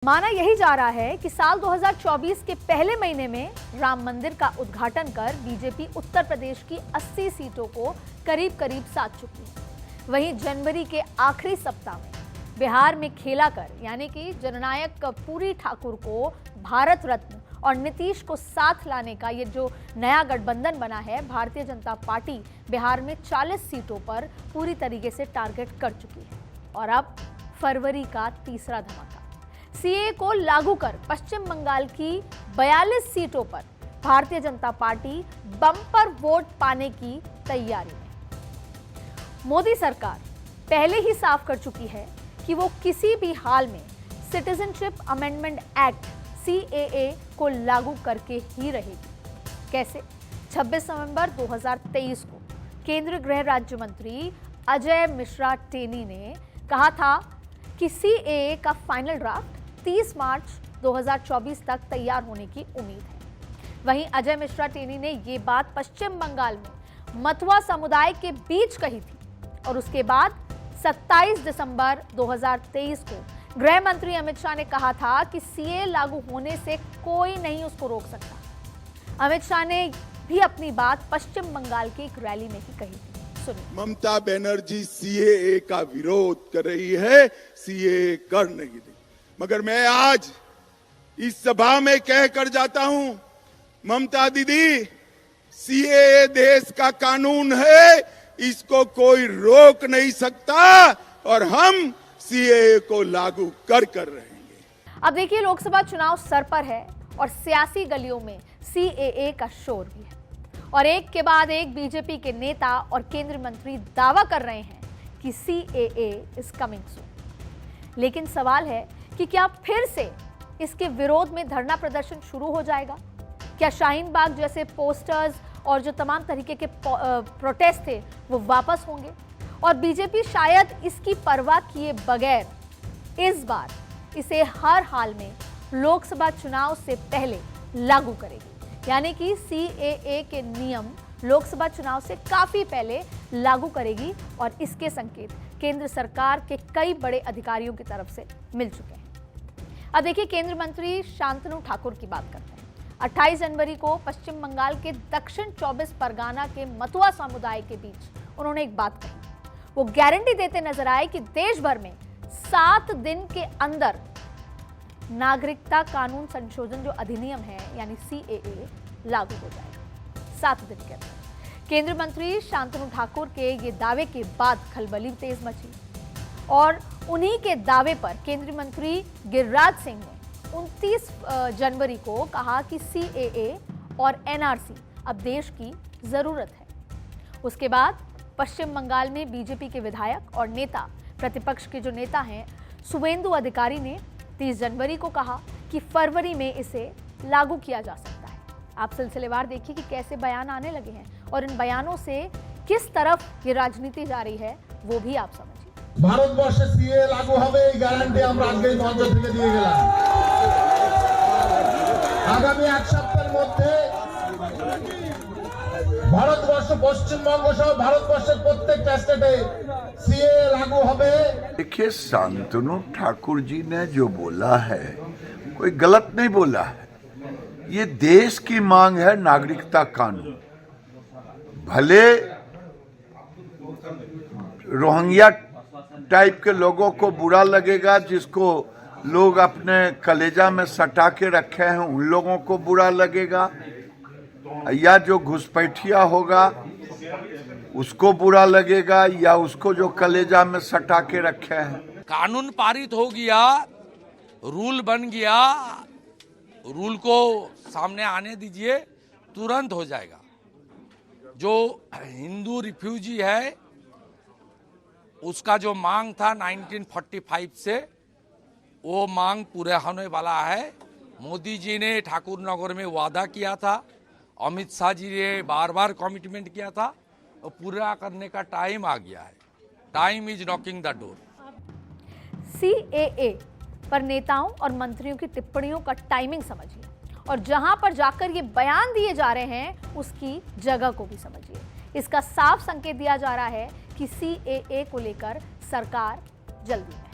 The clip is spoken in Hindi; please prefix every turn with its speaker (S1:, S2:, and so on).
S1: माना यही जा रहा है कि साल 2024 के पहले महीने में राम मंदिर का उद्घाटन कर बीजेपी उत्तर प्रदेश की 80 सीटों को करीब करीब साध चुकी है। वहीं जनवरी के आखिरी सप्ताह में बिहार में खेला कर यानी कि जननायक कर्पूरी ठाकुर को भारत रत्न और नीतीश को साथ लाने का ये जो नया गठबंधन बना है, भारतीय जनता पार्टी बिहार में 40 सीटों पर पूरी तरीके से टारगेट कर चुकी है। और अब फरवरी का तीसरा धमाका, सीएए को लागू कर पश्चिम बंगाल की 42 सीटों पर Bharatiya Janata party bumper vote पाने की तैयारी में। मोदी सरकार पहले ही साफ कर चुकी है कि वो किसी भी हाल में सिटीजनशिप अमेंडमेंट एक्ट सीएए को लागू करके ही रहेगी। कैसे? 26 नवंबर 2023 को केंद्रीय गृह राज्य मंत्री अजय मिश्रा टेनी ने कहा था कि सीएए का फाइनल ड्राफ्ट 30 मार्च 2024 तक तैयार होने की उम्मीद है। वहीं अजय मिश्रा टेनी ने ये बात पश्चिम बंगाल में मतुआ समुदाय के बीच कही थी और उसके बाद 27 दिसंबर 2023 को गृह मंत्री अमित शाह ने कहा था कि सीएए लागू होने से कोई नहीं उसको रोक सकता। अमित शाह ने भी अपनी बात पश्चिम बंगाल की एक रैली में ही कही थी। सुनिए।
S2: ममता बनर्जी सीएए का विरोध कर रही है, सीएए कर नहीं देगी। मगर मैं आज इस सभा में कहकर जाता हूं, ममता दीदी, सीएए देश का कानून है, इसको कोई रोक नहीं सकता और हम सीएए को लागू कर रहेंगे।
S1: अब देखिए, लोकसभा चुनाव सर पर है और सियासी गलियों में सीएए का शोर भी है और एक के बाद एक बीजेपी के नेता और केंद्रीय मंत्री दावा कर रहे हैं कि सीएए इज कमिंग सून। लेकिन सवाल है कि क्या फिर से इसके विरोध में धरना प्रदर्शन शुरू हो जाएगा? क्या शाहीन बाग जैसे पोस्टर्स और जो तमाम तरीके के प्रोटेस्ट थे वो वापस होंगे? और बीजेपी शायद इसकी परवाह किए बगैर इस बार इसे हर हाल में लोकसभा चुनाव से पहले लागू करेगी, यानी कि सीएए के नियम लोकसभा चुनाव से काफी पहले लागू करेगी। और इसके संकेत केंद्र सरकार के कई बड़े अधिकारियों की तरफ से मिल चुके हैं। अब देखिए, केंद्रीय मंत्री शांतनु ठाकुर की बात करते हैं। 28 जनवरी को पश्चिम बंगाल के दक्षिण 24 परगना के मतुआ समुदाय के बीच उन्होंने एक बात कही। वो गारंटी देते नजर आए कि देश भर में 7 दिन के अंदर नागरिकता कानून संशोधन जो अधिनियम है यानी सीएए लागू हो जाएगा। 7 दिन के अंदर। केंद्रीय मंत्री शांतनु ठाकुर के ये दावे के बाद खलबली तेज मची और उन्हीं के दावे पर केंद्रीय मंत्री गिरिराज सिंह ने 29 जनवरी को कहा कि सीएए और एनआरसी अब देश की जरूरत है। उसके बाद पश्चिम बंगाल में बीजेपी के विधायक और नेता, प्रतिपक्ष के जो नेता हैं शुवेंदु अधिकारी ने 30 जनवरी को कहा कि फरवरी में इसे लागू किया जा सकता है। आप सिलसिलेवार देखिए कि कैसे बयान आने लगे हैं और इन बयानों से किस तरफ ये राजनीति जा रही है वो भी आप समझिए।
S3: ভারতবর্ষে সিএ লাগু হবে এই গ্যারান্টি আমরা আজকেই মঞ্চ থেকে দিয়ে গেলাম। আগামী এক সপ্তাহের মধ্যে ভারতবর্ষ, পশ্চিমবঙ্গ সহ ভারতবর্ষের প্রত্যেকটা স্টেটে सीए लागू হবে।
S4: देखिए, शांतनु ठाकुर जी ने जो बोला है कोई गलत नहीं बोला है। ये देश की मांग है नागरिकता कानून। भले रोहिंग्या टाइप के लोगों को बुरा लगेगा, जिसको लोग अपने कलेजा में सटा के रखे हैं उन लोगों को बुरा लगेगा, या जो घुसपैठिया होगा उसको बुरा लगेगा, या उसको जो कलेजा में सटा के रखे हैं।
S5: कानून पारित हो गया, रूल बन गया, रूल को सामने आने दीजिए, तुरंत हो जाएगा। जो हिंदू रिफ्यूजी है उसका जो मांग था 1945 से, वो मांग पूरा होने वाला है। मोदी जी ने ठाकुर नगर में वादा किया था, अमित शाह जी ने बार बार कमिटमेंट किया था, और पूरा करने का टाइम आ गया है। Time is knocking the door.
S1: CAA पर नेताओं और मंत्रियों की टिप्पणियों का टाइमिंग समझिए और जहां पर जाकर ये बयान दिए जा रहे हैं उसकी जगह को भी समझिए। इसका साफ संकेत दिया जा रहा है कि सीएए को लेकर सरकार जल्दी में